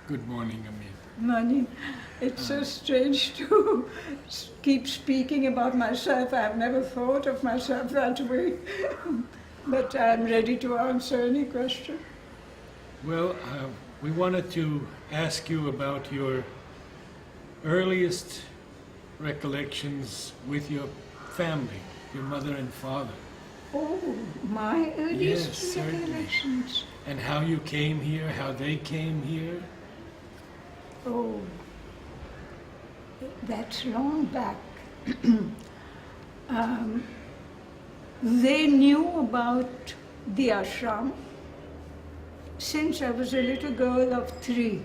Good morning, Amita. Morning. It's so strange to keep speaking about myself. I've never thought of myself that way. But I'm ready to answer any question. Well, we wanted to ask you about your earliest recollections with your family, your mother and father. Oh, my earliest Yes, certainly. recollections. And how you came here, how they came here. Oh, that's long back. They knew about the ashram since I was a little girl of 3.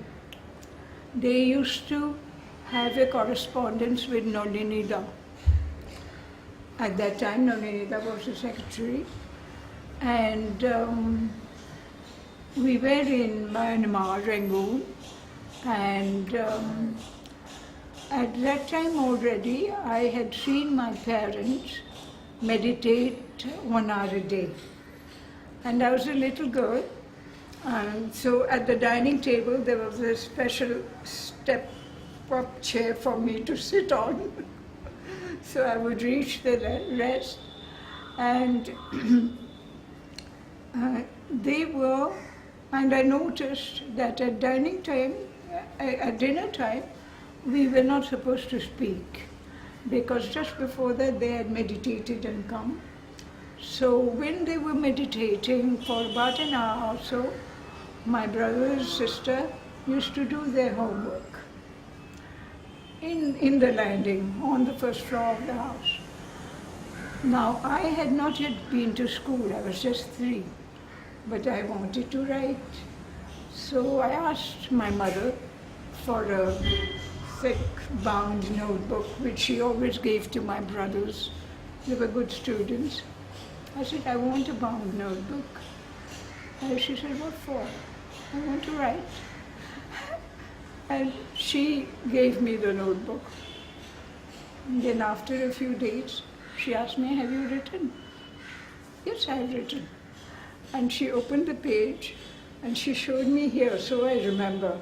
They used to have a correspondence with Noninida. At that time, Noninida was the secretary. And we were in Myanmar, Rangoon. And at that time already, I had seen my parents meditate 1 hour a day. And I was a little girl. So at the dining table, there was a special step-up chair for me to sit on. So I would reach the rest. And they were, and I noticed that at dining time, at dinner time, we were not supposed to speak because just before that they had meditated and come. So when they were meditating for about an hour or so, my brother and sister used to do their homework in the landing on the first floor of the house. Now, I had not yet been to school, I was just 3, but I wanted to write. So I asked my mother for a thick bound notebook, which she always gave to my brothers. They were good students. I said, I want a bound notebook. And she said, what for? I want to write. And she gave me the notebook. And then after a few days, she asked me, have you written? Yes, I have written. And she opened the page and she showed me here, so I remember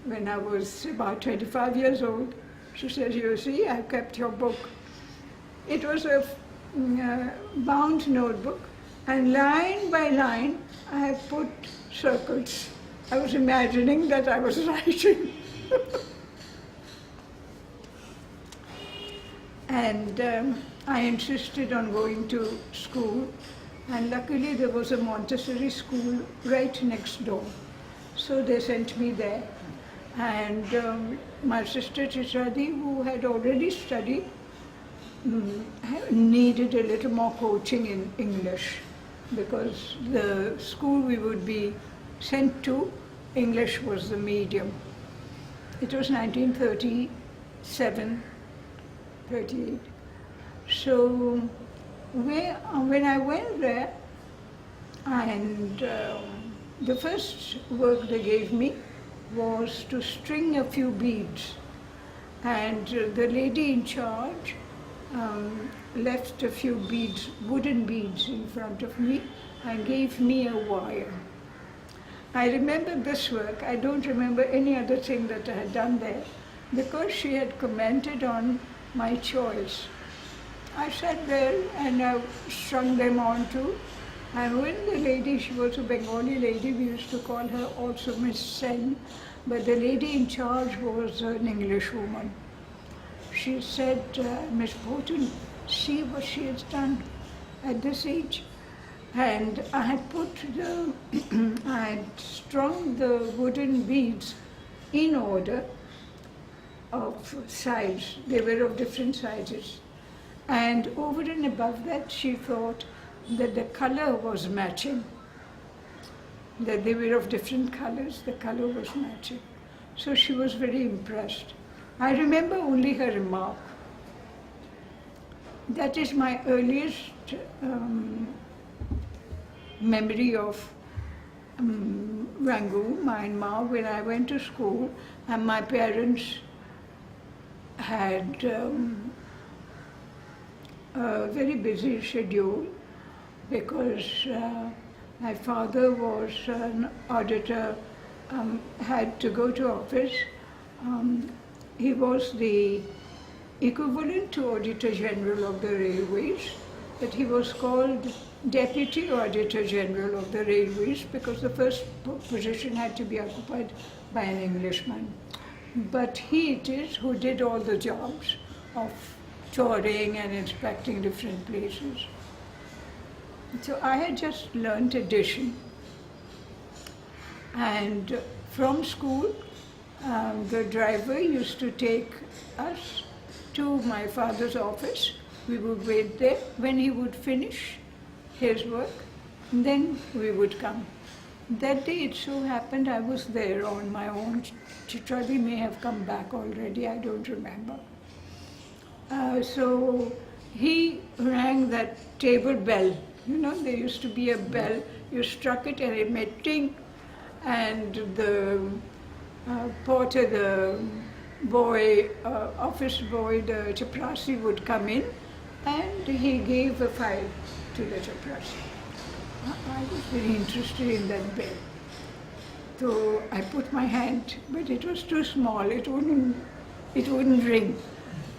when I was about 25 years old, she says, you see, I kept your book. It was a bound notebook, and line by line, I have put circles. I was imagining that I was writing. And I insisted on going to school, and luckily there was a Montessori school right next door. So they sent me there. And my sister Chitradi, who had already studied, needed a little more coaching in English because the school we would be sent to, English was the medium. It was 1937, 38. So when I went there, and the first work they gave me was to string a few beads. And the lady in charge left a few beads, wooden beads in front of me and gave me a wire. I remember this work. I don't remember any other thing that I had done there because she had commented on my choice. I sat there and I strung them on too. And when the lady, she was a Bengali lady, we used to call her also Miss Sen, but the lady in charge was an English woman. She said, Miss Bhojin, see what she has done at this age. And I had put I had strung the wooden beads in order of size. They were of different sizes. And over and above that, she thought that the color was matching, that they were of different colors, the color was matching. So she was very impressed. I remember only her remark. That is my earliest memory of Rangoon, Myanmar, when I went to school and my parents had a very busy schedule because my father was an auditor had to go to office. Um, he was the equivalent to Auditor General of the Railways, but he was called Deputy Auditor General of the Railways because the first position had to be occupied by an Englishman. But he it is who did all the jobs of touring and inspecting different places. So I had just learnt addition. And from school, the driver used to take us to my father's office. We would wait there. When he would finish his work, then we would come. That day it so happened I was there on my own. Chitradi may have come back already, I don't remember. So he rang that table bell. You know, there used to be a bell. You struck it and it made ting. And the porter, the boy, office boy, the chaprasi would come in and he gave a file to the chaprasi. I was very interested in that bell. So I put my hand, but it was too small, it wouldn't ring.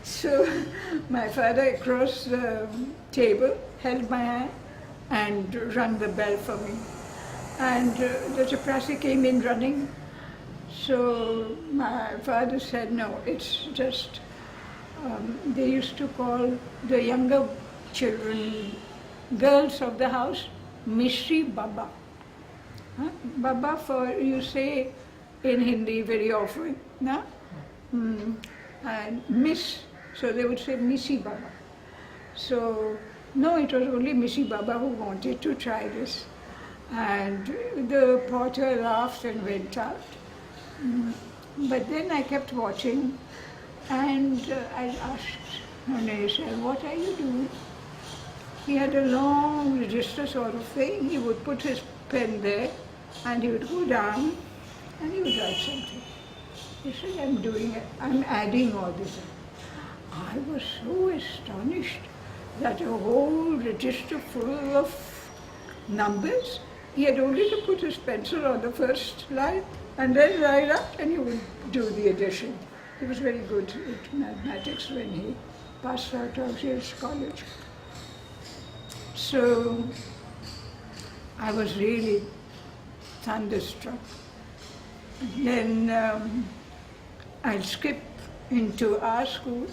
So my father across the table held my hand and rang the bell for me. And the chaprasi came in running. So my father said, no, it's just, they used to call the younger children, girls of the house, Mishri Baba. Baba for, you say in Hindi very often, na? And Miss, so they would say Missy Baba. So, no, it was only Missy Baba who wanted to try this. And the porter laughed and went out. But then I kept watching and I asked Ganesh, what are you doing? He had a long register sort of thing. He would put his pen there and he would go down and he would write something. He said, I'm doing it, I'm adding all this. I was so astonished that a whole register full of numbers, he had only to put his pencil on the first line and then write up and he would do the addition. He was very good at mathematics when he passed out of his college. So I was really thunderstruck. Then I'll skip into our school.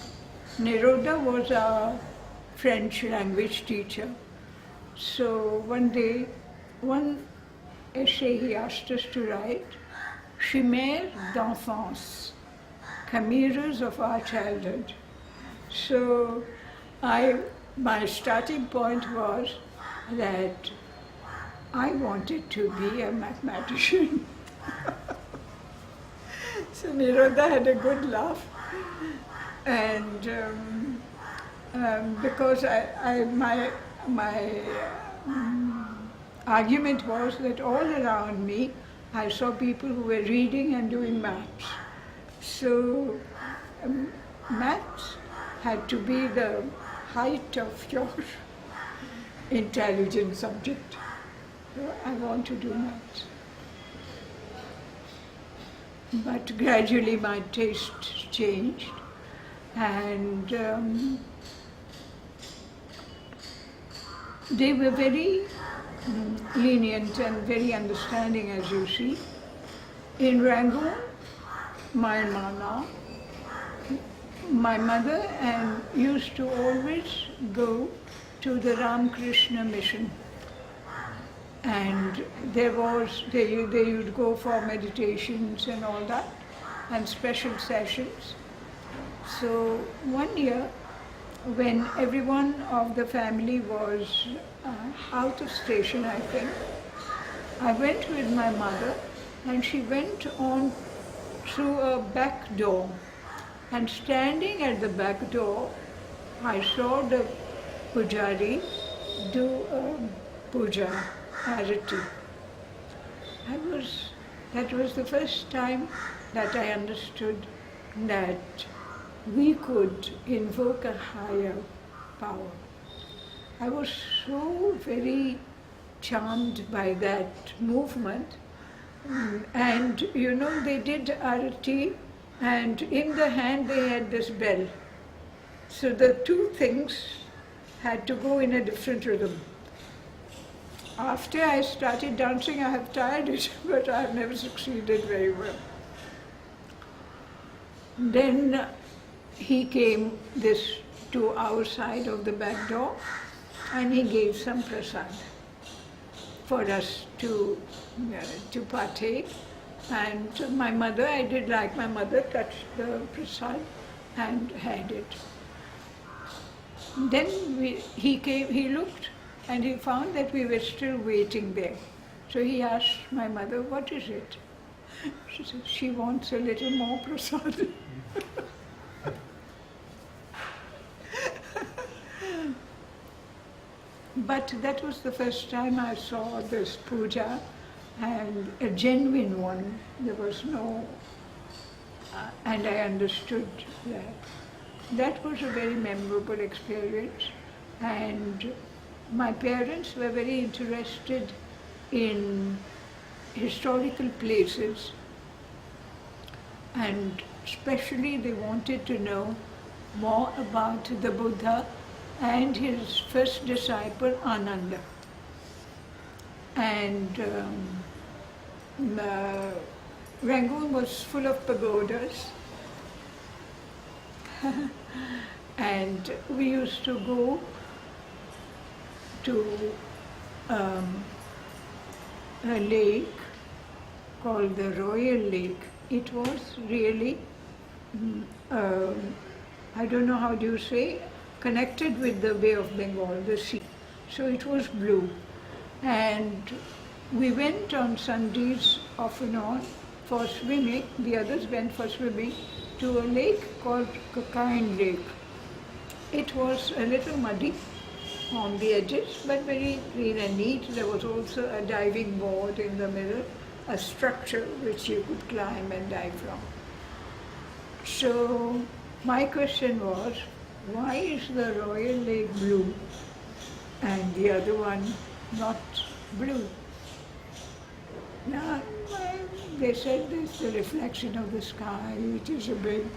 Neroda was our French language teacher. So one day, one essay he asked us to write, Chimères d'enfance, chimeras of our childhood. So my starting point was that I wanted to be a mathematician. So Nirodha had a good laugh, and because my argument was that all around me I saw people who were reading and doing maths. So maths had to be the height of your intelligent subject. So I want to do maths. But gradually my taste changed, and they were very lenient and very understanding, as you see. In Rangoon, Myanmar now, my mother used to always go to the Ramakrishna mission. And they would go for meditations and all that, and special sessions. So one year, when everyone of the family was out of station, I think, I went with my mother, and she went on through a back door. And standing at the back door, I saw the pujari do a puja. Arati. That was the first time that I understood that we could invoke a higher power. I was so very charmed by that movement And you know, they did arati, and in the hand they had this bell. So the two things had to go in a different rhythm. After I started dancing, I have tried it, but I have never succeeded very well. Then he came this to our side of the back door, and he gave some prasad for us to partake. And my mother, I did like my mother, touched the prasad and had it. Then he came, he looked, and he found that we were still waiting there. So he asked my mother, "What is it?" She said, "She wants a little more prasad." But that was the first time I saw this puja, and a genuine one. There was no, and I understood that. That was a very memorable experience, and my parents were very interested in historical places, and especially they wanted to know more about the Buddha and his first disciple Ananda. And Rangoon was full of pagodas. And we used to go to a lake called the Royal Lake. It was really, I don't know how do you say, connected with the Bay of Bengal, the sea. So it was blue. And we went on Sundays off and on for swimming. The others went for swimming to a lake called Cocaine Lake. It was a little muddy on the edges, but very clean and neat. There was also a diving board in the middle, a structure which you could climb and dive from. So my question was, why is the Royal Lake blue and the other one not blue? Now, they said it's the reflection of the sky, which is a big...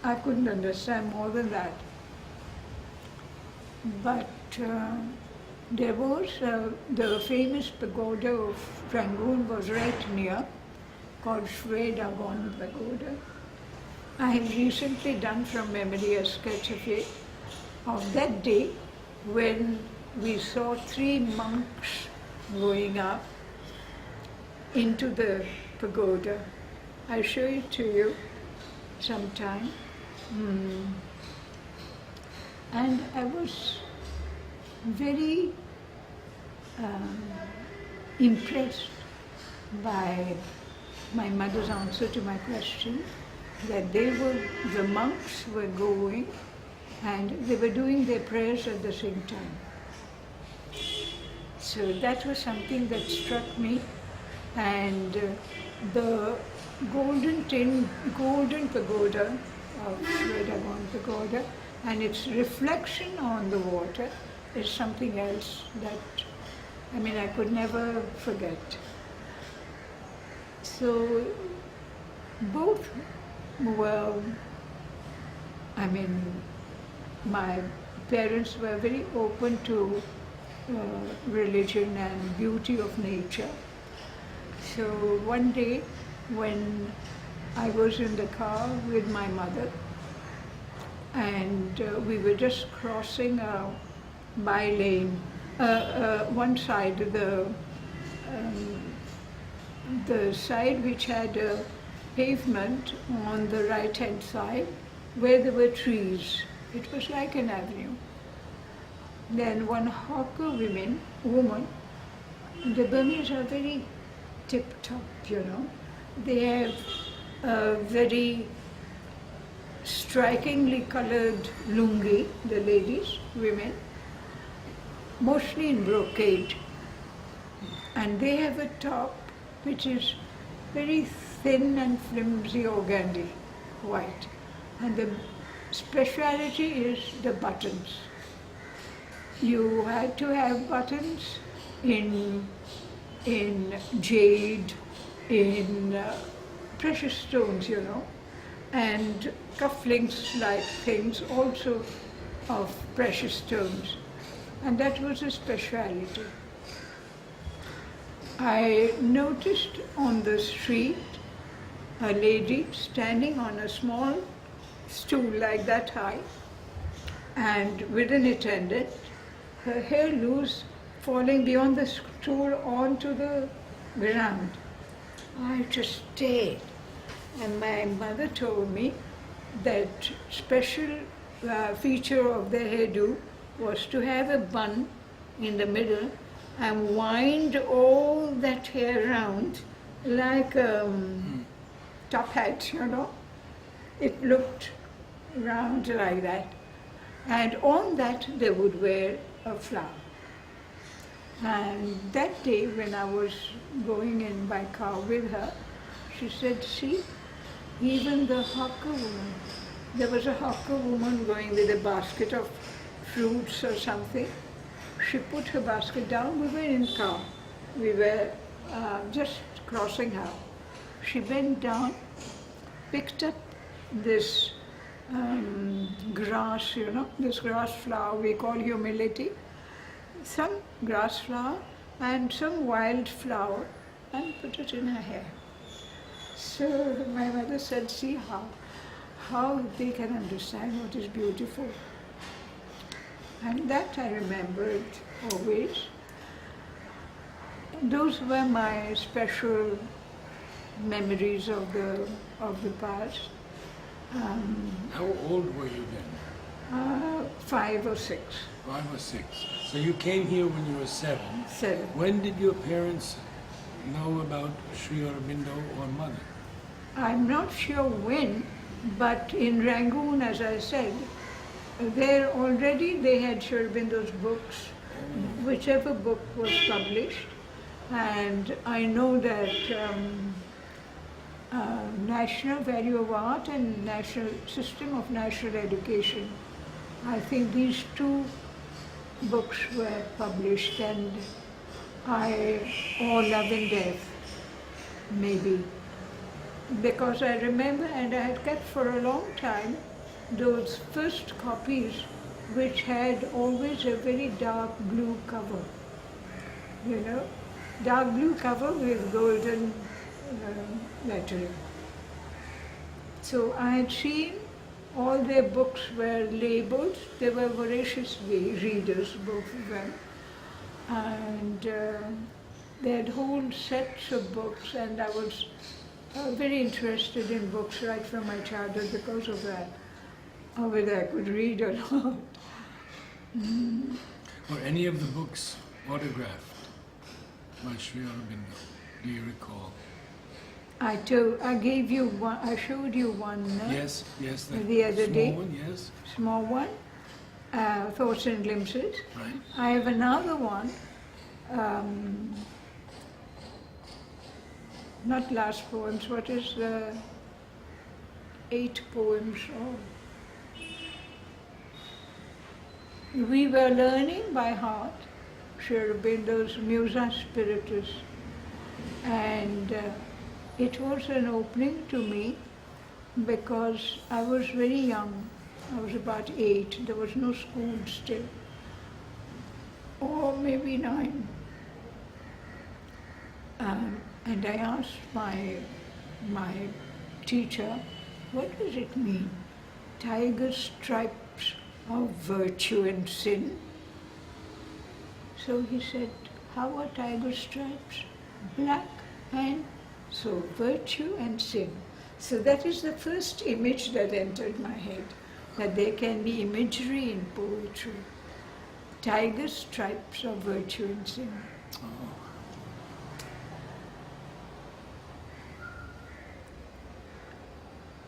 I couldn't understand more than that. But there was the famous pagoda of Rangoon was right near, called Shwedagon Pagoda. I have recently done from memory a sketch of it, of that day when we saw 3 monks going up into the pagoda. I'll show it to you sometime. And I was very impressed by my mother's answer to my question, that the monks were going and they were doing their prayers at the same time. So that was something that struck me. And the golden pagoda of Shwedagon Pagoda and its reflection on the water is something else that, I could never forget. So both were, my parents were very open to religion and beauty of nature. So one day when I was in the car with my mother and we were just crossing a by-lane, one side, the side which had a pavement on the right-hand side where there were trees. It was like an avenue. Then one hawker woman, the Burmese are very tip-top, They have a very strikingly colored lungi, the ladies, women, mostly in brocade. And they have a top which is very thin and flimsy organdy, white. And the speciality is the buttons. You had to have buttons in in jade, in precious stones, and cufflinks-like things also of precious stones. And that was a speciality. I noticed on the street a lady standing on a small stool like that high, and with an attendant, her hair loose, falling beyond the stool onto the ground. I just stared, and my mother told me that special feature of their hairdo was to have a bun in the middle and wind all that hair round like a top hat, It looked round like that. And on that they would wear a flower. And that day when I was going in by car with her, she said, see, even the hawker woman, there was a hawker woman going with a basket of fruits or something. She put her basket down, we were in car. We were just crossing her. She bent down, picked up this grass, this grass flower we call humility, some grass flower and some wild flower, and put it in her hair. So my mother said, see how they can understand what is beautiful. And that I remembered always. Those were my special memories of the past. How old were you then? 5 or 6. 5 or 6. So you came here when you were 7. 7. When did your parents know about Sri Aurobindo or mother? I'm not sure when, but in Rangoon, as I said, there already they had Sri Aurobindo's books, whichever book was published. And I know that National Value of Art and National System of National Education, I think these 2 books were published, and or Love and Death, maybe. Because I remember, and I had kept for a long time, those first copies which had always a very dark blue cover, dark blue cover with golden lettering. So I had seen all their books were labeled. They were voracious readers, both of them. And they had whole sets of books, and I was very interested in books right from my childhood because of that. Whether I could read or not. Were any of the books autographed by Sri Aurobindo? Do you recall? I gave you one. I showed you one. Yes. The other day. Small one, yes. Small one. Thoughts and Glimpses. Right. I have another one. Not last poems. What is the 8 poems? We were learning by heart Sri Aurobindo's Musa Spiritus, and it was an opening to me because I was very young. I was about 8. There was no school still, or maybe 9. And I asked my teacher, what does it mean? Tiger stripes of virtue and sin. So he said, how are tiger stripes? Black, and so virtue and sin. So that is the first image that entered my head, that there can be imagery in poetry. Tiger stripes of virtue and sin. Oh.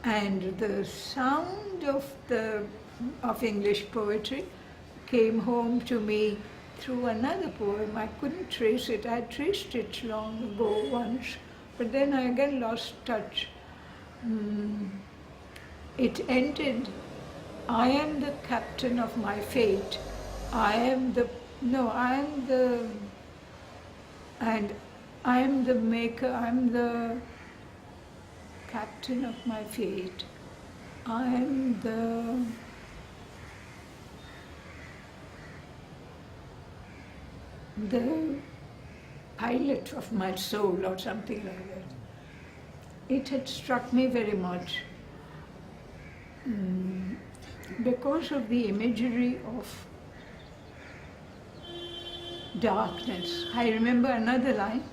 And the sound of English poetry came home to me through another poem. I couldn't trace it. I traced it long ago once, but then I again lost touch. It ended, I am the captain of my fate. And I am the maker, I am the captain of my fate. I am the pilot of my soul, or something like that. It had struck me very much because of the imagery of darkness. I remember another line,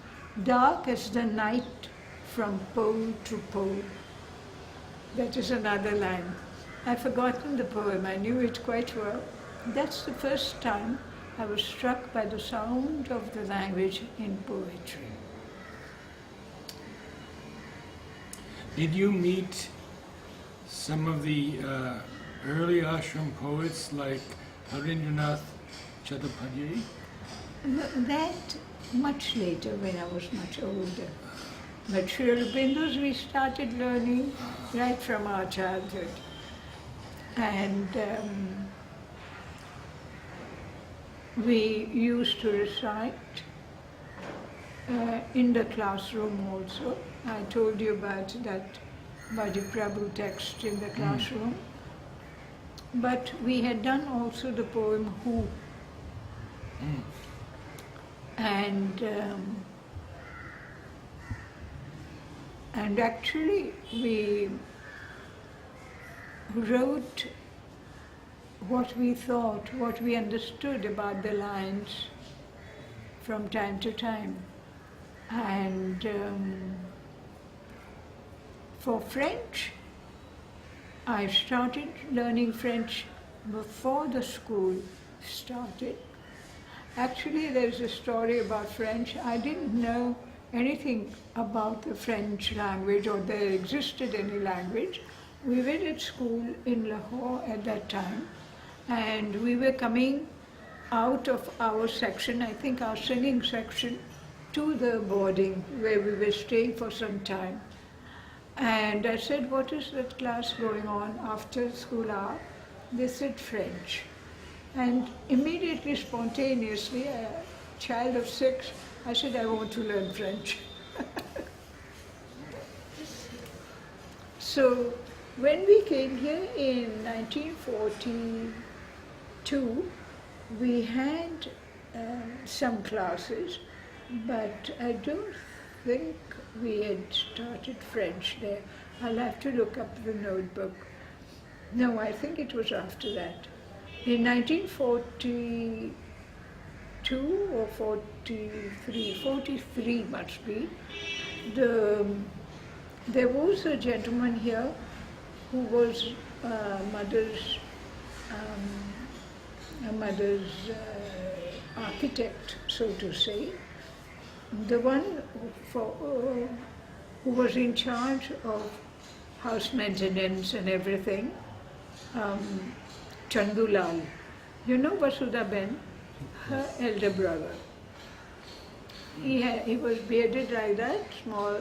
dark as the night from pole to pole. That is another line. I've forgotten the poem, I knew it quite well. That's the first time I was struck by the sound of the language in poetry. Did you meet some of the early ashram poets like Rabindranath Chattopadhyay? That much later, when I was much older. But Sri Aurobindo's we started learning right from our childhood. And we used to recite in the classroom also. I told you about that Bhaji Prabhu text in the classroom. But we had done also the poem Who. And actually we wrote what we thought, what we understood about the lines from time to time. And for French, I started learning French before the school started. Actually, there's a story about French. I didn't know anything about the French language or there existed any language. We were at school in Lahore at that time, and we were coming out of our section, I think our singing section, to the boarding where we were staying for some time. And I said, what is that class going on after school hour? They said French. And immediately, spontaneously, a child of 6, I said, I want to learn French. So when we came here in 1942, we had some classes, but I don't think we had started French there. I'll have to look up the notebook. No, I think it was after that. In 1942 or 43 must be, there was a gentleman here who was mother's architect, so to say. The one who was in charge of house maintenance and everything, Chandulal. You know Vasudha Ben, her elder brother. He was bearded like that, small,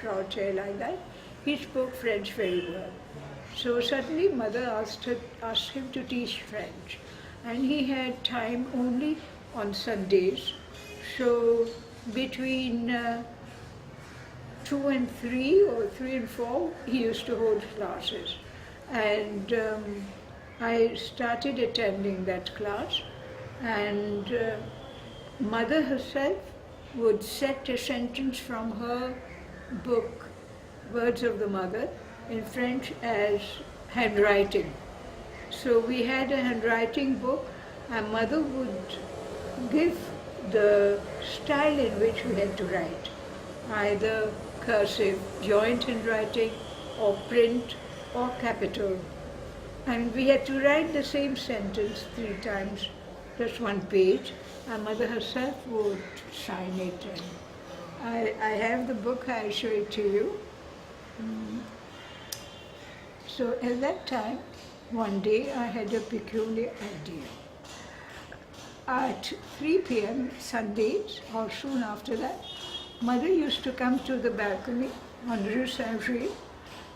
short hair like that. He spoke French very well. So suddenly mother asked him to teach French. And he had time only on Sundays. So between 2 and 3 or 3 and 4, he used to hold classes. And I started attending that class, and mother herself would set a sentence from her book, Words of the Mother, in French as handwriting. So we had a handwriting book, and mother would give the style in which we had to write, either cursive, joint handwriting, or print, or capital. And we had to write the same sentence 3 times, just 1 page, and mother herself would sign it. And I have the book, I'll show it to you. So at that time, one day I had a peculiar idea. At 3 p.m. Sundays, or soon after that, mother used to come to the balcony on Rue Saint-Gilles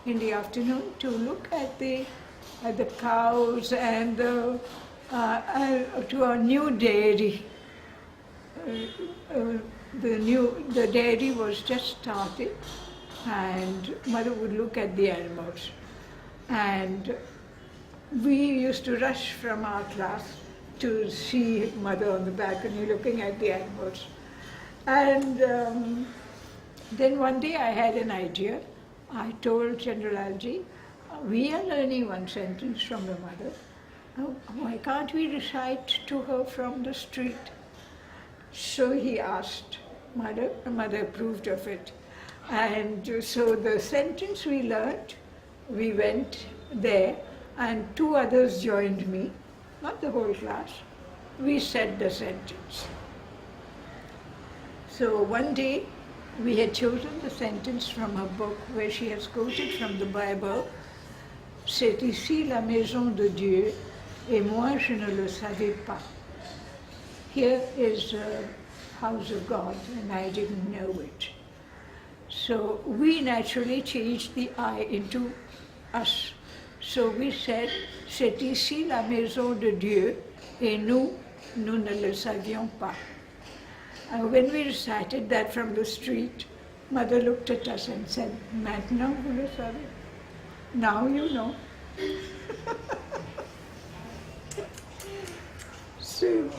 in the afternoon to look at the cows and to our new dairy the dairy was just started, and mother would look at the animals. And we used to rush from our class to see mother on the balcony looking at the animals. And then one day I had an idea. I told General Algie, we are learning one sentence from the mother. Why can't we recite to her from the street? So he asked mother, mother approved of it. And so the sentence we learned, we went there, and two others joined me, not the whole class. We said the sentence. So one day we had chosen the sentence from her book where she has quoted from the Bible, C'est ici la maison de Dieu, et moi je ne le savais pas. Here is the house of God, and I didn't know it. So we naturally changed the I into us. So we said, c'est ici la maison de Dieu, et nous ne le savions pas. When we recited that from the street, mother looked at us and said, maintenant vous le savez. Now you know. So,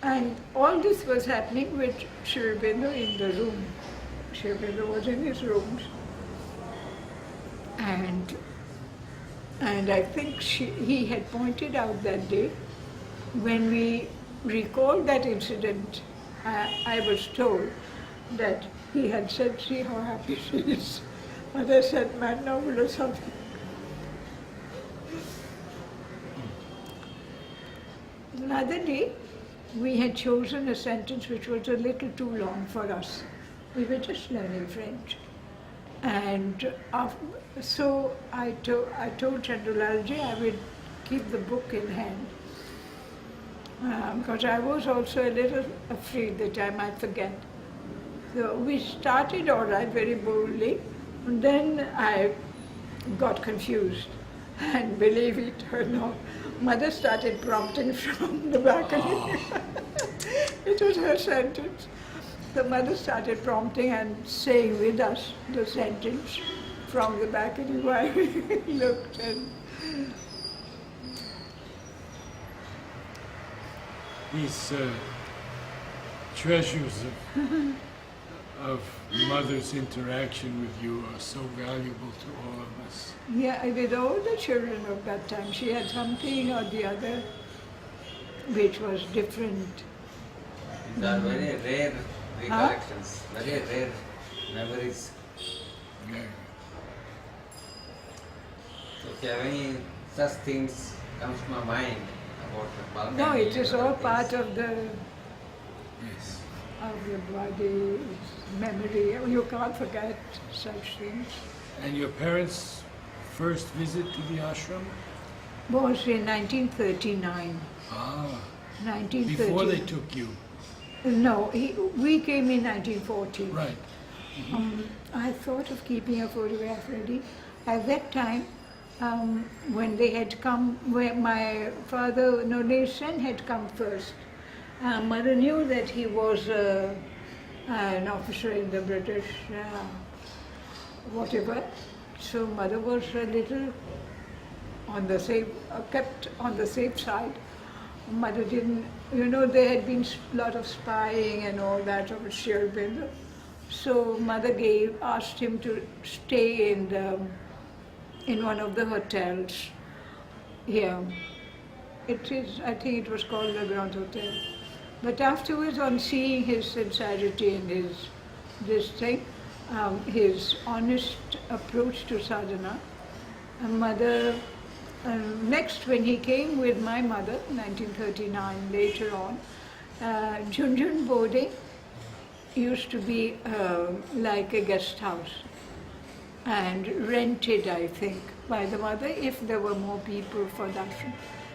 and all this was happening with Aurobindo in the room. Aurobindo was in his rooms. And I think he had pointed out that day, when we recalled that incident, I was told that he had said, see how happy she is. Mother said, maintenant vous le savez. Another day, we had chosen a sentence which was a little too long for us. We were just learning French. And so I told General Algie I would keep the book in hand. Because I was also a little afraid that I might forget. So we started all right very boldly, and then I got confused. And believe it or not, mother started prompting from the balcony. It was her sentence. The mother started prompting and saying with us the sentence from the balcony while we looked. And these treasures of mother's interaction with you are so valuable to all of us. yeah, with all the children of that time, she had something or the other which was different. These are very rare recollections, very rare memories. Yeah. So if you have any such things comes to my mind about the Balkan. No, it is all things. part of the Yes. your body, memory. You can't forget such things. And your parents' first visit to the ashram? Was in 1939. Ah, 1939. before they took you. No, we came in 1940. Right. I thought of keeping a photograph ready. At that time, when they had come, where my father, no, their son had come first. Mother knew that he was an officer in the British, whatever. So mother was a little on the safe, kept on the safe side. Mother didn't, there had been a lot of spying and all that of Aurobindo. So mother asked him to stay in one of the hotels here. It is, I think it was called the Grand Hotel. But afterwards, on seeing his sincerity and his honest approach to sadhana, mother, next when he came with my mother, 1939, later on, Junjun boarding used to be like a guest house and rented, I think, by the mother if there were more people for darshan.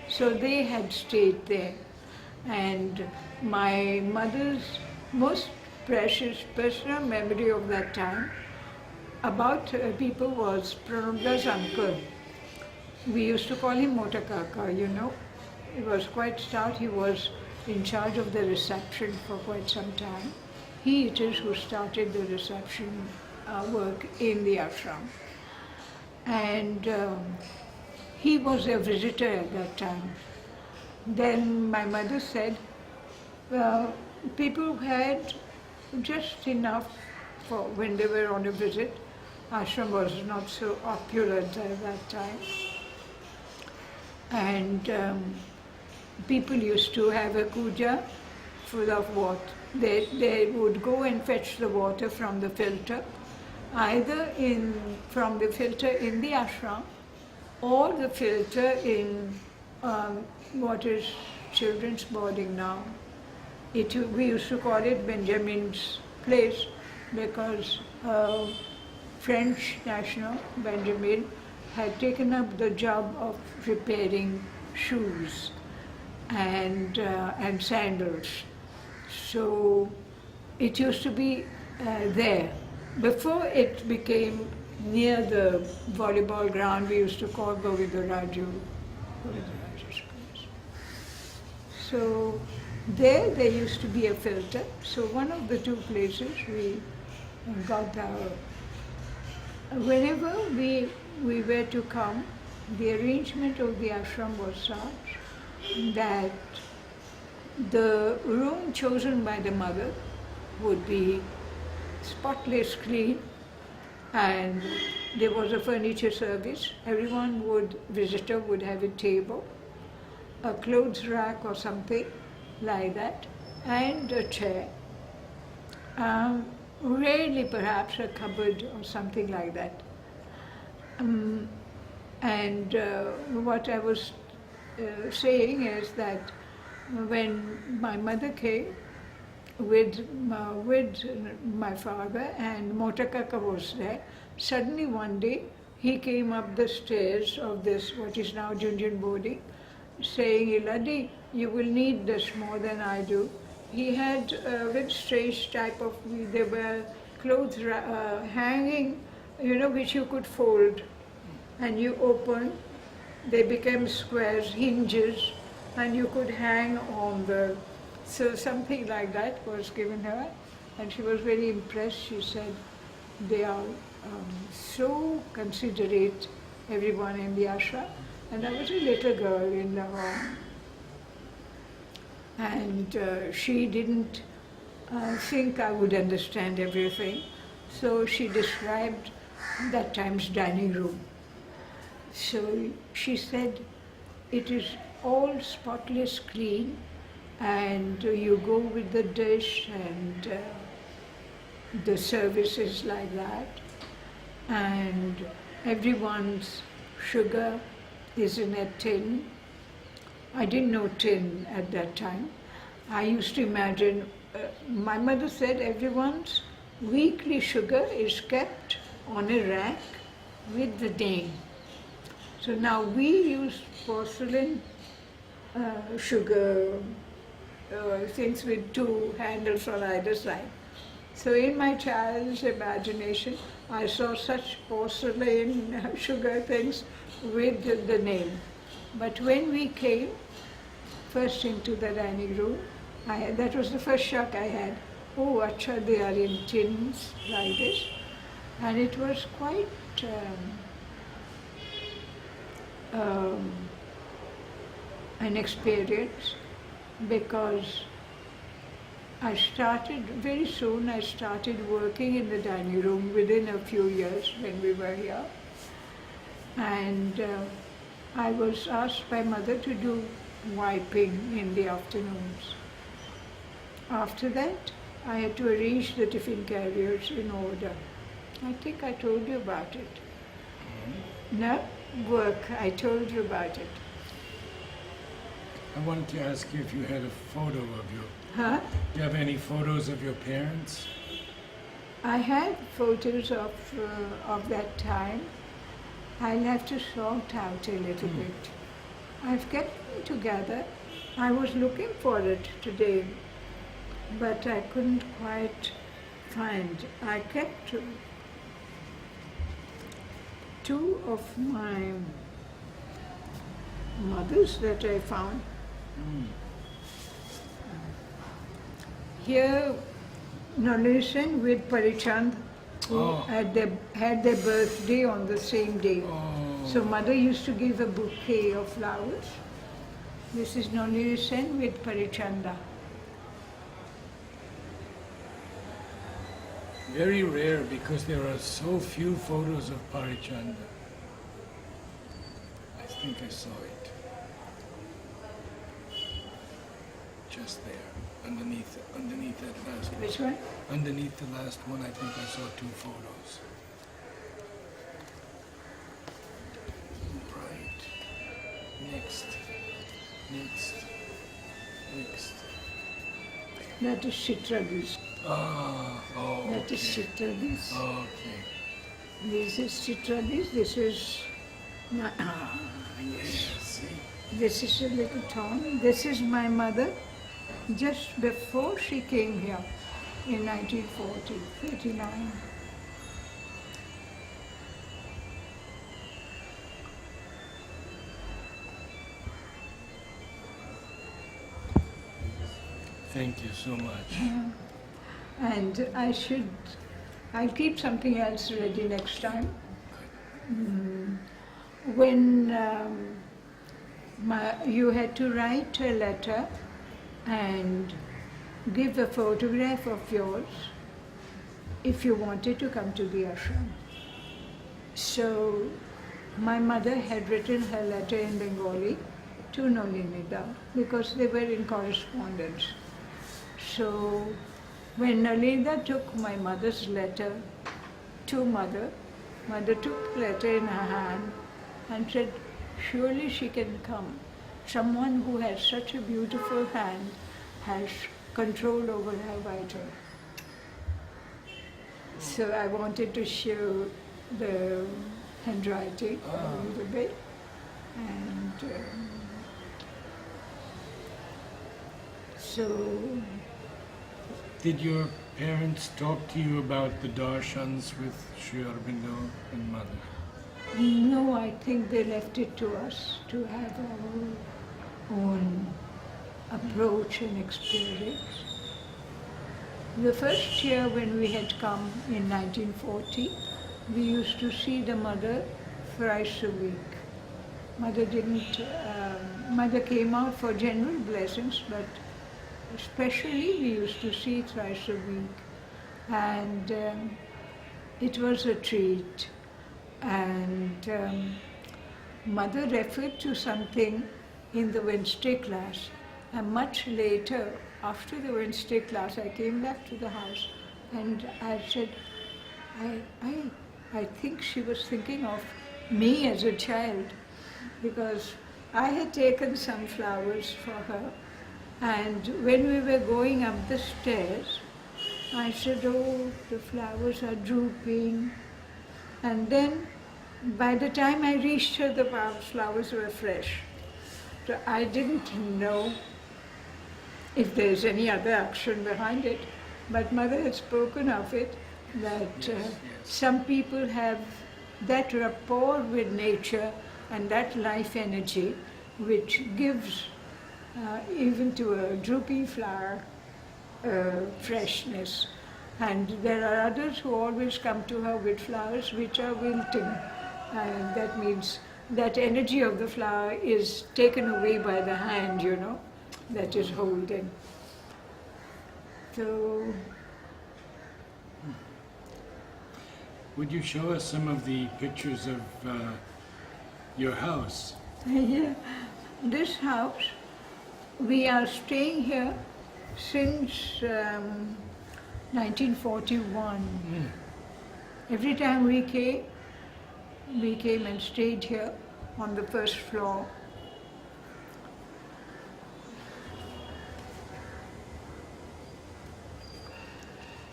So they had stayed there. And my mother's most precious personal memory of that time about people was Pranabda's uncle. We used to call him Mota Kaka, He was quite stout. He was in charge of the reception for quite some time. He it is who started the reception work in the ashram. And he was a visitor at that time. Then my mother said, people had just enough for when they were on a visit. Ashram was not so opulent at that time. And people used to have a puja full of water. They would go and fetch the water from the filter, either from the filter in the ashram or the filter in what is children's boarding now. We used to call it Benjamin's place because French national Benjamin had taken up the job of repairing shoes and sandals. So it used to be there. Before it became near the volleyball ground, we used to call Govindaraju's place. So there used to be a filter. So one of the two places we got our. Whenever we were to come, the arrangement of the ashram was such that the room chosen by the mother would be spotless clean, and there was a furniture service. Visitor would have a table, a clothes rack or something like that, and a chair. Rarely perhaps a cupboard or something like that. What I was saying is that when my mother came with my father and Motakaka was there, suddenly one day he came up the stairs of this, what is now Junjun boarding, saying, "Iladi, you will need this more than I do." He had a very strange type of, there were clothes hanging, which you could fold and you open, they became squares, hinges, and you could hang on so something like that was given her, and she was very impressed. She said, they are so considerate, everyone in the ashram. And I was a little girl in Lahore. And she didn't think I would understand everything. So she described that time's dining room. So she said, it is all spotless clean, and you go with the dish, and the service is like that. And everyone's sugar is in a tin. I didn't know tin at that time. I used to imagine, my mother said everyone's weekly sugar is kept on a rack with the name. So now we use porcelain sugar things with two handles on either side. So in my child's imagination, I saw such porcelain sugar things with the name. But when we came first into the dining room, that was the first shock I had. Oh, acha, they are in tins like this. And it was quite an experience, because very soon I started working in the dining room within a few years when we were here. And I was asked by mother to do wiping in the afternoons. After that, I had to arrange the tiffin carriers in order. I think I told you about it. No? Work, I told you about it. I wanted to ask you if you had a photo of your... Huh? Do you have any photos of your parents? I had photos of that time. I'll have to sort out a little bit. I've kept them together. I was looking for it today, but I couldn't quite find. I kept two of my mother's that I found. Here, Nolisen with Parichand, who Oh. had their birthday on the same day. Oh. So mother used to give a bouquet of flowers. This is Nolisen with Parichanda. Very rare because there are so few photos of Parichanda. I think I saw it. Just there, underneath that last one. Which one? Underneath the last one, I think I saw 2 photos. Right. Next. That is Chitradis. Oh, That is okay. Chitradis. Okay. This is Chitradis. This is Yes, see? This is a little town. This is my mother just before she came here in 1940, 39. Thank you so much. And I'll keep something else ready next time. When you had to write a letter and give a photograph of yours if you wanted to come to the ashram. So my mother had written her letter in Bengali to Nalinida because they were in correspondence. So when Nalinida took my mother's letter to mother took the letter in her hand and said, surely she can come. Someone who has such a beautiful hand has control over her vital. So I wanted to show the handwriting a little bit. And so Did your parents talk to you about the darshans with Sri Aurobindo and mother? no, I think they left it to us to have our own approach and experience. The first year when we had come in 1940, we used to see the mother thrice a week. Mother came out for general blessings, but especially we used to see thrice a week. And it was a treat. And mother referred to something in the Wednesday class. And much later, after the Wednesday class, I came back to the house and I said, I think she was thinking of me as a child, because I had taken some flowers for her, and when we were going up the stairs, I said, oh, the flowers are drooping. And then by the time I reached her, the flowers were fresh. So I didn't know if there's any other action behind it, but mother had spoken of it, that some people have that rapport with nature and that life energy which gives even to a drooping flower freshness. And there are others who always come to her with flowers which are wilting. And that means that energy of the flower is taken away by the hand, that is holding. So, Would you show us some of the pictures of your house? yeah, this house, we are staying here since 1941. Every time we came and stayed here on the first floor.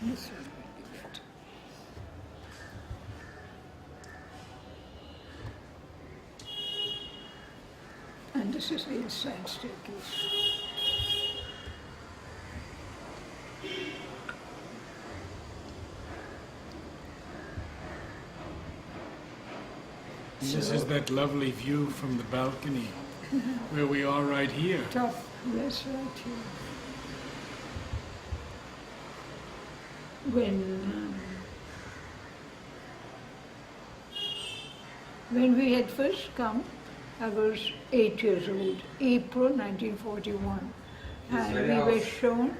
This one will be good. And this is the inside staircase. And this is that lovely view from the balcony where we are right here. Top, yes, right here. when we had first come, I was 8 years old, April 1941. This And very we were house. shown,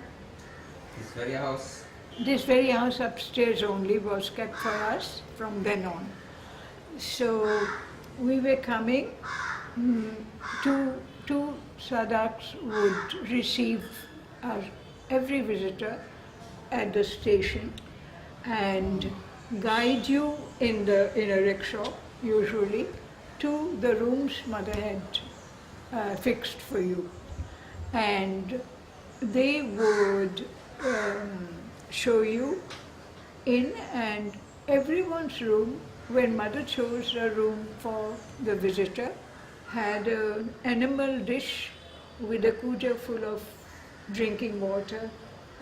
This very house. this very house upstairs only was kept for us from then on. So we were coming, two sadaks would receive us, every visitor at the station and guide you in a rickshaw, usually, to the rooms mother had fixed for you. And they would show you in, and everyone's room, when mother chose a room for the visitor, had an enamel dish with a cooter full of drinking water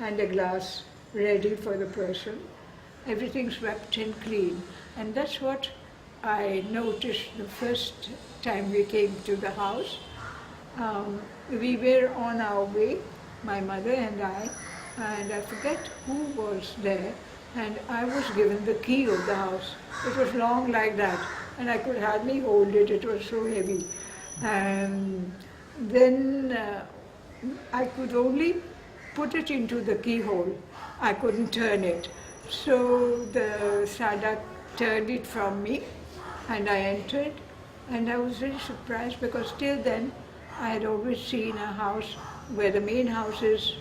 and a glass ready for the person. Everything swept and clean. And that's what I noticed the first time we came to the house. We were on our way, my mother and I forget who was there, and I was given the key of the house. It was long like that, and I could hardly hold it, it was so heavy. And then I could only put it into the keyhole. I couldn't turn it. So the Sadak turned it from me, and I entered, and I was very surprised because till then I had always seen a house where the main house is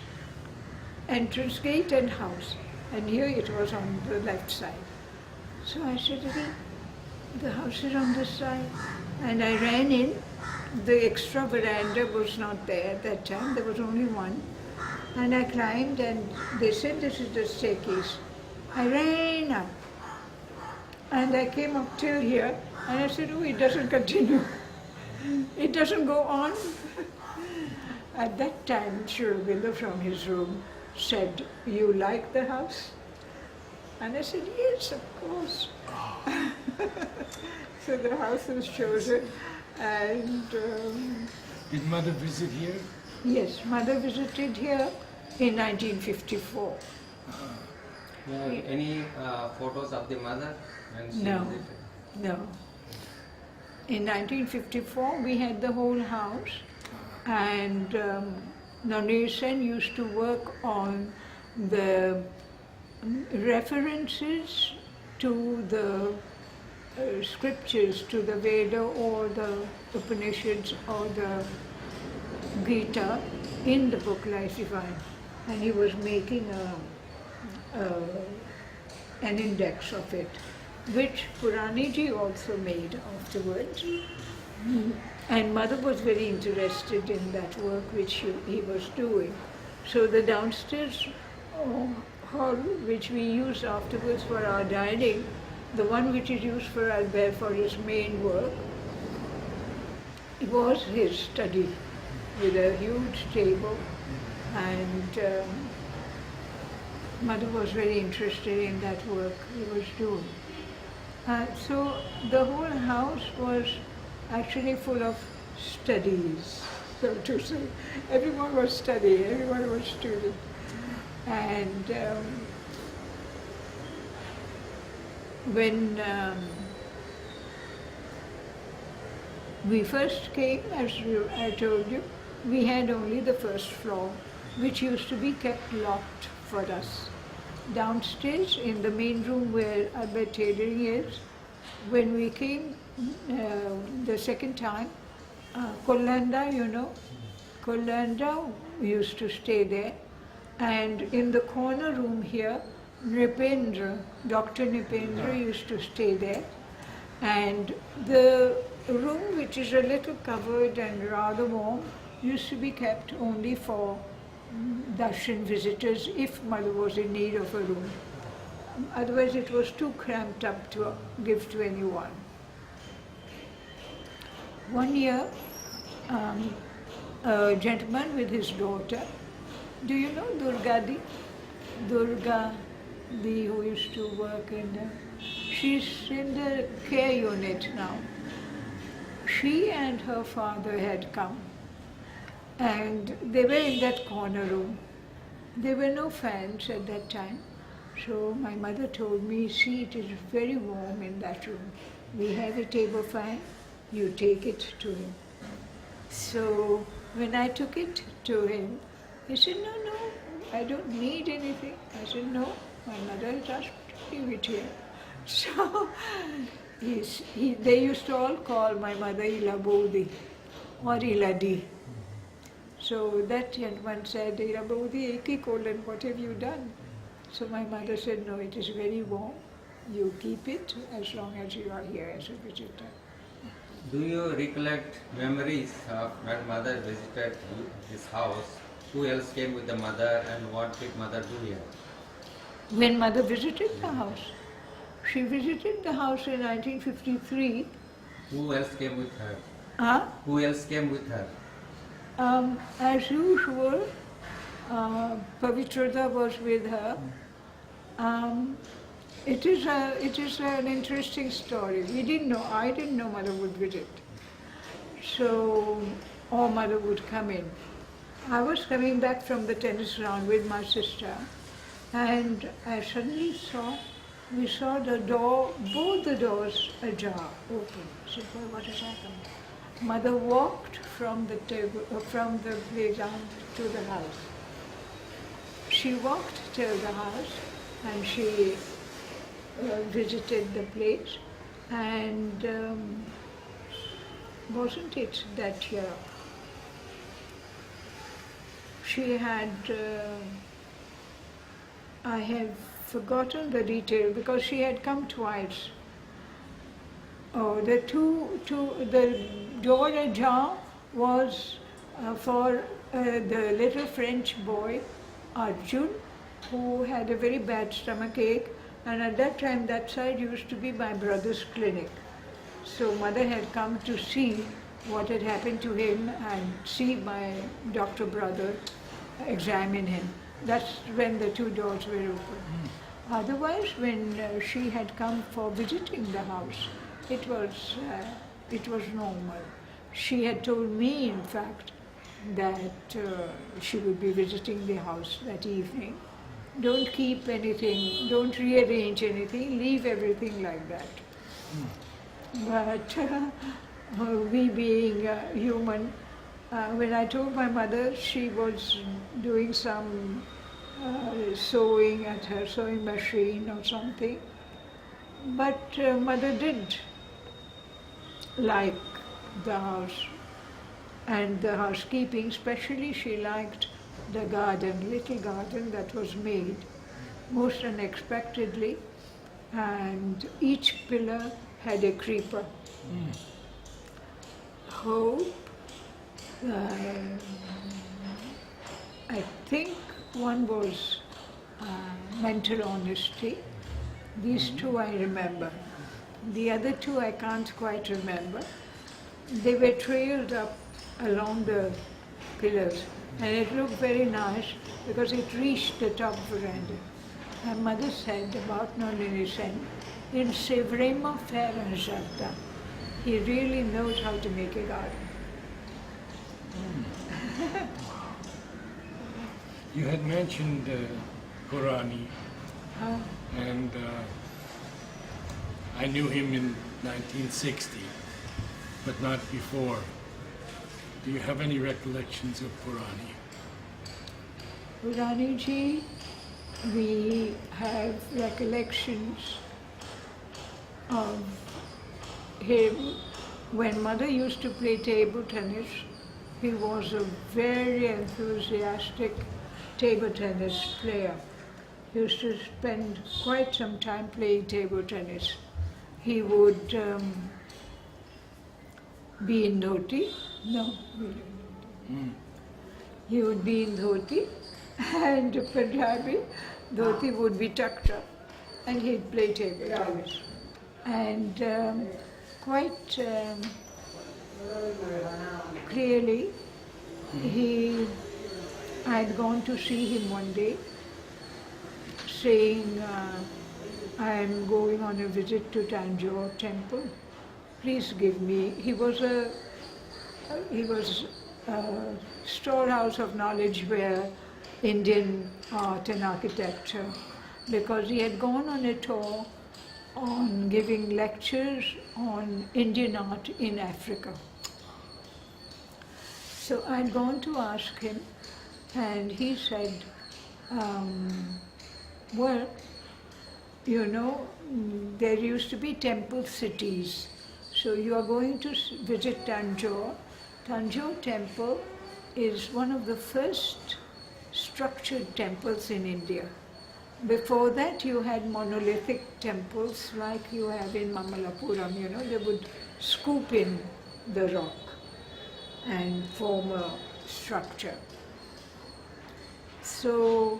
entrance gate and house, and here it was on the left side. So I said, the house is on this side, and I ran in. The extra veranda was not there at that time, there was only one, and I climbed, and they said this is the staircase. I ran up, and I came up till here, and I said, oh, it doesn't continue. It doesn't go on. At that time, Aurobindo from his room said, you like the house? And I said, yes, of course. So the house was chosen, and Did mother visit here? yes, mother visited here in 1954. Any photos of the mother when she No. visited? No. In 1954, we had the whole house, and Nanesen used to work on the references to the scriptures, to the Veda or the Upanishads or the Gita in the book Life Divine. And he was making an index of it, which Puraniji also made afterwards. And mother was very interested in that work which he was doing. So the downstairs hall, which we used afterwards for our dining, the one which is used for Albert for his main work, it was his study with a huge table, and mother was very interested in that work he was doing. So the whole house was actually full of studies, so to say. Everyone was studying, everyone was student. And when we first came, as I told you, we had only the first floor, which used to be kept locked for us. Downstairs, in the main room where Albert tailoring is, when we came the second time, Kollanda, you know, Kollanda used to stay there, and in the corner room here, Nripendra, Dr. Nripendra used to stay there, and the room, which is a little covered and rather warm, used to be kept only for darshan visitors if mother was in need of a room. Otherwise it was too cramped up to give to anyone. One year, a gentleman with his daughter, do you know Durgadi? Durga, who used to work in she's in the care unit now. She and her father had come, and they were in that corner room. There were no fans at that time, So my mother told me, see, it is very warm in that room. We have a table fan, you take it to him. So when I took it to him, he said, no, no, I don't need anything. I said, no, my mother has asked me to leave it here. So they used to all call my mother Ilabodi or Iladi. So that gentleman said, Ilabodi, Eki Kolan, what have you done? So my mother said, no, it is very warm. You keep it as long as you are here as a visitor. Do you recollect memories of when mother visited his house? Who else came with the mother and what did mother do here? When mother visited the house, she visited the house in 1953. Who else came with her? Huh? Who else came with her? As usual, Pavitrata was with her. It is an interesting story. We didn't know, I didn't know mother would visit. So, or mother would come in. I was coming back from the tennis ground with my sister, and I suddenly we saw the door, both the doors ajar, open. I said, well, what has happened? Mother walked from the playground to the house. She walked till the house and she visited the place, and wasn't it that year? She had, I have forgotten the detail because she had come twice. Oh, the door ajar was for the little French boy, Arjun, who had a very bad stomach ache, and at that time that side used to be my brother's clinic. So mother had come to see what had happened to him and see my doctor brother examine him. That's when the two doors were open. Otherwise, when she had come for visiting the house, it was normal. She had told me, in fact, that she would be visiting the house that evening. Don't keep anything, don't rearrange anything, leave everything like that. But we being human, when I told my mother, she was doing some sewing at her sewing machine or something. But mother did like the house and the housekeeping. Especially she liked the garden, little garden that was made most unexpectedly, and each pillar had a creeper. Hope, I think one was mental honesty. These two I remember. The other two I can't quite remember. They were trailed up along the pillars, and it looked very nice because it reached the top veranda. My mother said about Nolini Sen, in se vraiment faire un jardin. He really knows how to make a garden. You had mentioned Purani, and I knew him in 1960, but not before. Do you have any recollections of Purani? Purani ji, we have recollections of him. When mother used to play table tennis, he was a very enthusiastic table tennis player. He used to spend quite some time playing table tennis. He would be in dhoti. No, he would be in dhoti, and Punjabi dhoti would be tucked up, and he'd play table tennis. And quite clearly, I had gone to see him one day, saying, I am going on a visit to Tanjore temple. Please give me. He was a storehouse of knowledge where Indian art and architecture because he had gone on a tour on giving lectures on Indian art in Africa. So I'd gone to ask him, and he said, well, you know, there used to be temple cities. So you are going to visit Tanjore. Tanjore temple is one of the first structured temples in India. Before that, you had monolithic temples like you have in Mamallapuram, you know, they would scoop in the rock and form a structure. So,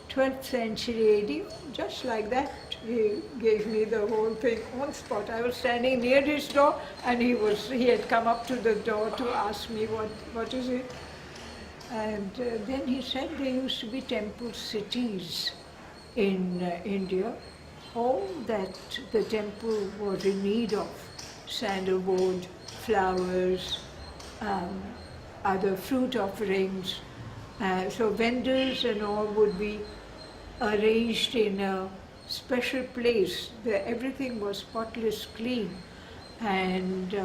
12th century AD, just like that, he gave me the whole thing on spot. I was standing near his door and he had come up to the door to ask me what is it. And then he said there used to be temple cities in India, all that the temple was in need of, sandalwood, flowers, other fruit offerings. So vendors and all would be arranged in a special place. Everything was spotless clean. And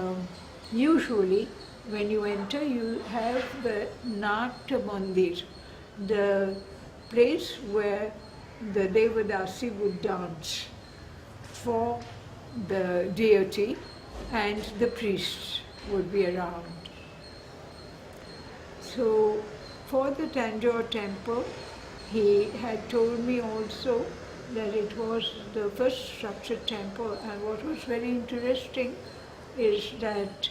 usually when you enter, you have the Natya Mandir, the place where the Devadasi would dance for the deity, and the priests would be around. So for the Tanjore temple, he had told me also that it was the first structured temple, and what was very interesting is that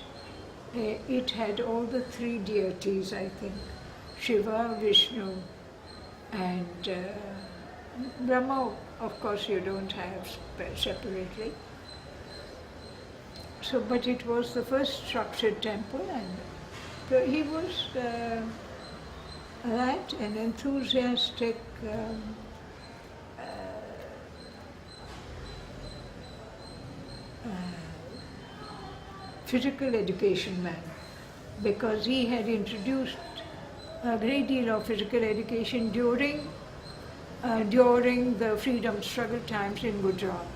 it had all the three deities, I think, Shiva, Vishnu, and Brahma, of course, you don't have separately. So, but it was the first structured temple, and so he was an enthusiastic physical education man, because he had introduced a great deal of physical education during the freedom struggle times in Gujarat.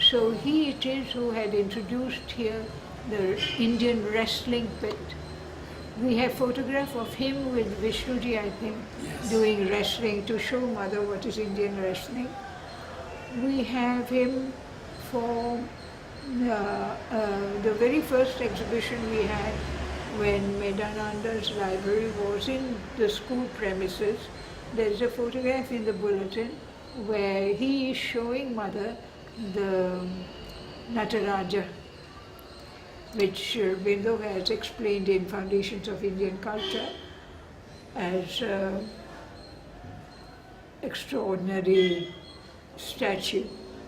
So he it is who had introduced here the Indian wrestling pit. We have photograph of him with Vishnuji, I think, doing wrestling to show Mother what is Indian wrestling. We have him for the very first exhibition we had when Medananda's library was in the school premises. There's a photograph in the bulletin where he is showing Mother the Nataraja, which Aurobindo has explained in Foundations of Indian Culture as an extraordinary statue.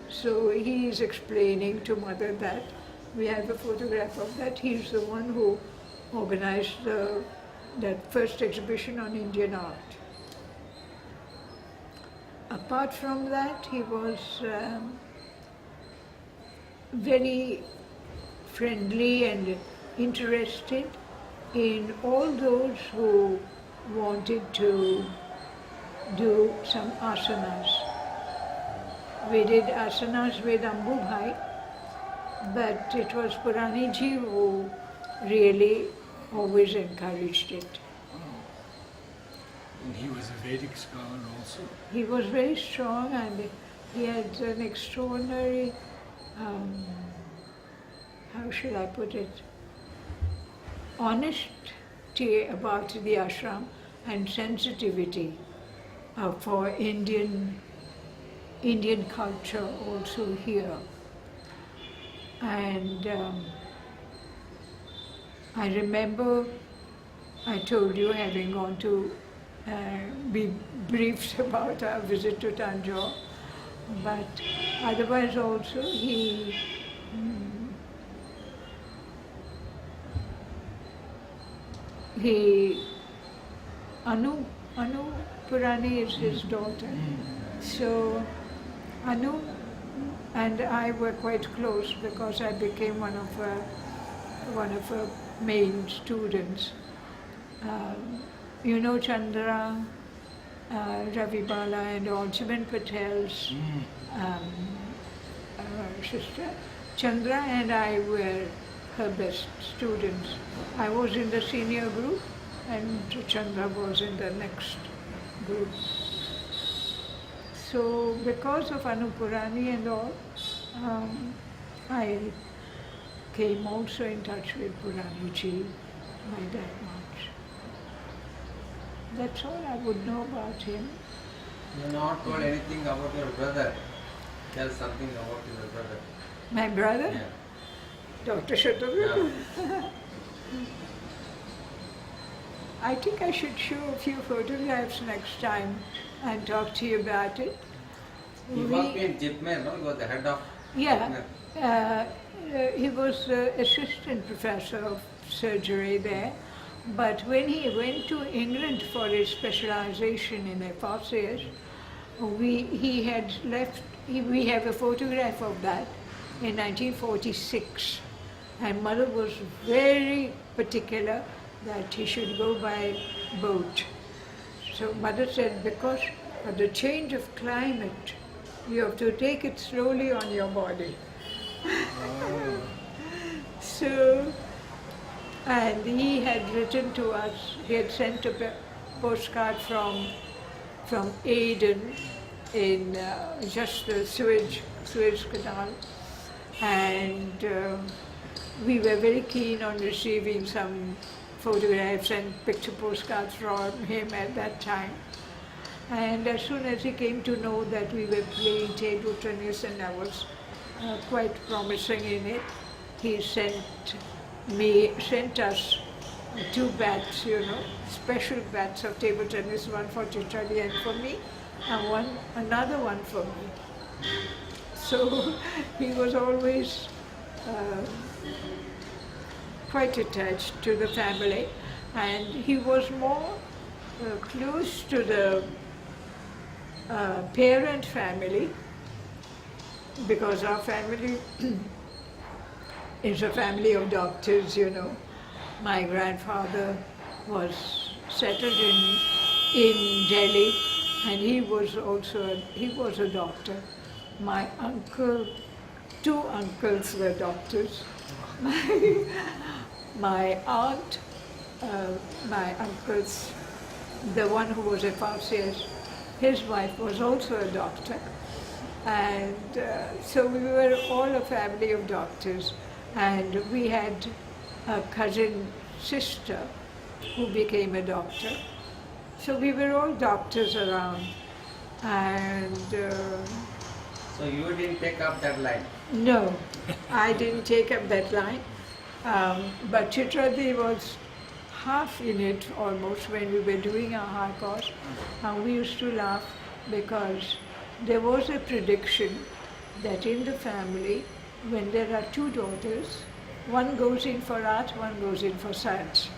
So he is explaining to Mother that. We have a photograph of that. He's the one who organized that first exhibition on Indian art. Apart from that, he was very friendly and interested in all those who wanted to do some asanas. We did asanas with Ambu Bhai, but it was Purani Ji who really always encouraged it. And he was a Vedic scholar also. He was very strong, and he had an extraordinary, how should I put it, honesty about the ashram and sensitivity for Indian culture also here. And I remember I told you, having gone to be briefed about our visit to Tanjore, but otherwise also Anu Purani is his daughter. So Anu and I were quite close because I became one of her main students. You know Chandra, Ravi Bala and all, Chiman Patel's sister. Chandra and I were her best students. I was in the senior group and Chandra was in the next group. So because of Anupurani and all, I came also in touch with Purani Ji by that much. That's all I would know about him. You have not told anything about your brother. Tell something about your brother. My brother, Yeah. Dr. Shatabrindu. Yeah. I think I should show a few photographs next time and talk to you about it. He worked in Jipmer, no? He was the head of Yeah, Jipmer. he was assistant professor of surgery there. But when he went to England for his specialization in FRCS, he had left, we have a photograph of that in 1946. And mother was very particular that he should go by boat. So mother said, because of the change of climate, you have to take it slowly on your body. So, and he had written to us, he had sent a postcard from Aden in just the Suez Canal, and we were very keen on receiving some photographs and picture postcards from him at that time. And as soon as he came to know that we were playing table tennis and I was quite promising in it, he sent us 2 bats, special bats of table tennis, one for Chitrali and for me, and another one for me. So he was always quite attached to the family, and he was more close to the parent family, because our family is a family of doctors, My grandfather was settled in Delhi, and he was a doctor. My uncle, 2 uncles were doctors. My aunt, my uncle's, the one who was a FRCS, his wife was also a doctor. And so we were all a family of doctors. And we had a cousin sister who became a doctor. So we were all doctors around. And So you didn't take up that line? no, I didn't take up that line. But Chitradi was half in it almost when we were doing our high course. And we used to laugh because there was a prediction that in the family, when there are 2 daughters, one goes in for art, one goes in for science.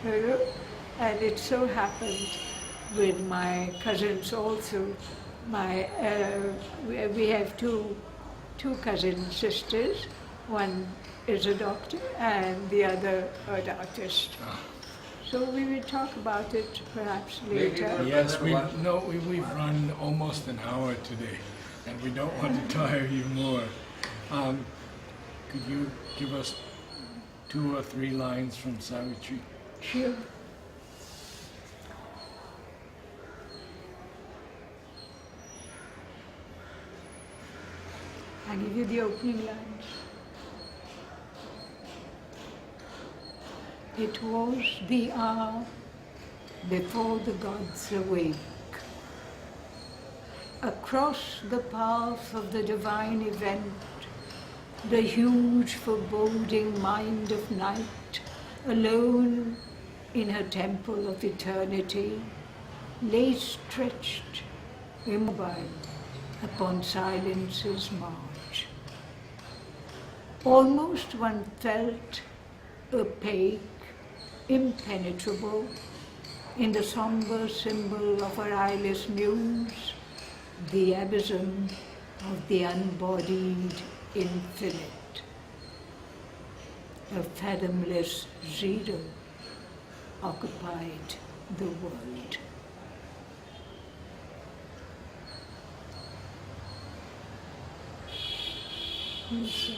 And it so happened with my cousins also. We have two cousin sisters. One is a doctor and the other an artist. So we will talk about it perhaps later. Yes, we've run almost an hour today, and we don't want to tire you more. Could you give us 2 or 3 lines from Savitri? Sure. I'll give you the opening lines. It was the hour before the gods awake. Across the path of the divine event, the huge foreboding mind of night, alone in her temple of eternity, lay stretched, immobile, upon silence's march. Almost one felt opaque, impenetrable, in the somber symbol of her eyeless muse, the abysm of the unbodied infinite. A fathomless zero occupied the world. Yes, sir.